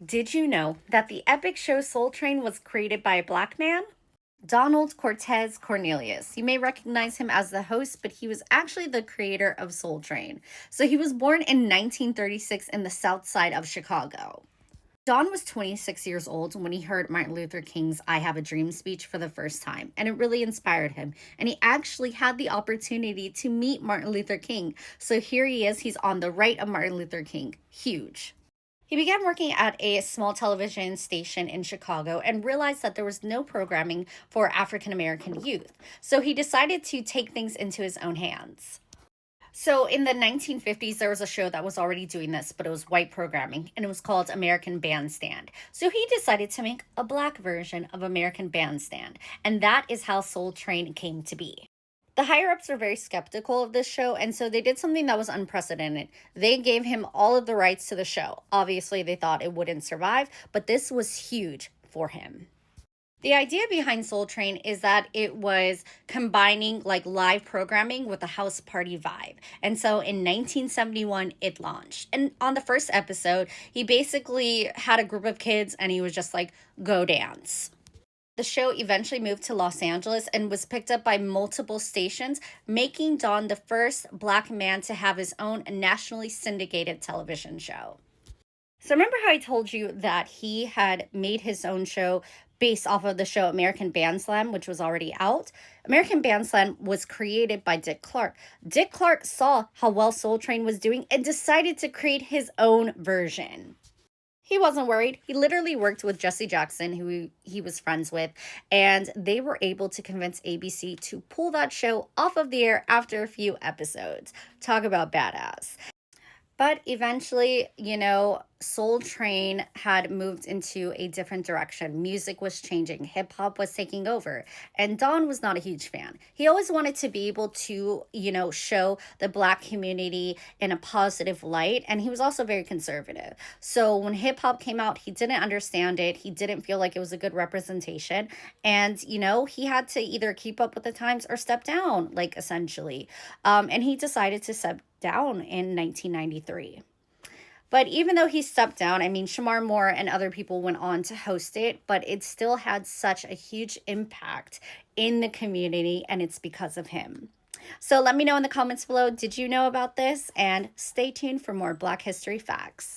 Did you know that the epic show Soul Train was created by a black man? Donald Cortez Cornelius. You may recognize him as the host, but he was actually the creator of Soul Train. So he was born in 1936 in the south side of Chicago. Don was 26 years old when he heard Martin Luther King's I Have a Dream speech for the first time, and it really inspired him. And he actually had the opportunity to meet Martin Luther King. So here he is, he's on the right of Martin Luther King. Huge. He began working at a small television station in Chicago and realized that there was no programming for African American youth. So he decided to take things into his own hands. So in the 1950s, there was a show that was already doing this, but it was white programming, and it was called American Bandstand. So he decided to make a black version of American Bandstand, and that is how Soul Train came to be. The higher ups were very skeptical of this show, and so they did something that was unprecedented. They gave him all of the rights to the show. Obviously, they thought it wouldn't survive, but this was huge for him. The idea behind Soul Train is that it was combining like live programming with a house party vibe. And so in 1971, it launched. And on the first episode, he basically had a group of kids and he was just like, go dance. The show eventually moved to Los Angeles and was picked up by multiple stations, making Don the first black man to have his own nationally syndicated television show. So, remember how I told you that he had made his own show based off of the show American Bandslam, which was already out? American Bandslam was created by Dick Clark. Dick Clark saw how well Soul Train was doing and decided to create his own version. He wasn't worried. He literally worked with Jesse Jackson, who he was friends with, and they were able to convince ABC to pull that show off of the air after a few episodes. Talk about badass. But eventually, Soul Train had moved into a different direction. Music was changing, hip hop was taking over, and Don was not a huge fan. He always wanted to be able to, show the black community in a positive light, and he was also very conservative. So when hip hop came out, he didn't understand it. He didn't feel like it was a good representation, and he had to either keep up with the times or step down, like essentially. And he decided to step down in 1993. But even though he stepped down, I mean, Shamar Moore and other people went on to host it, but it still had such a huge impact in the community, and it's because of him. So let me know in the comments below, did you know about this? And stay tuned for more Black History facts.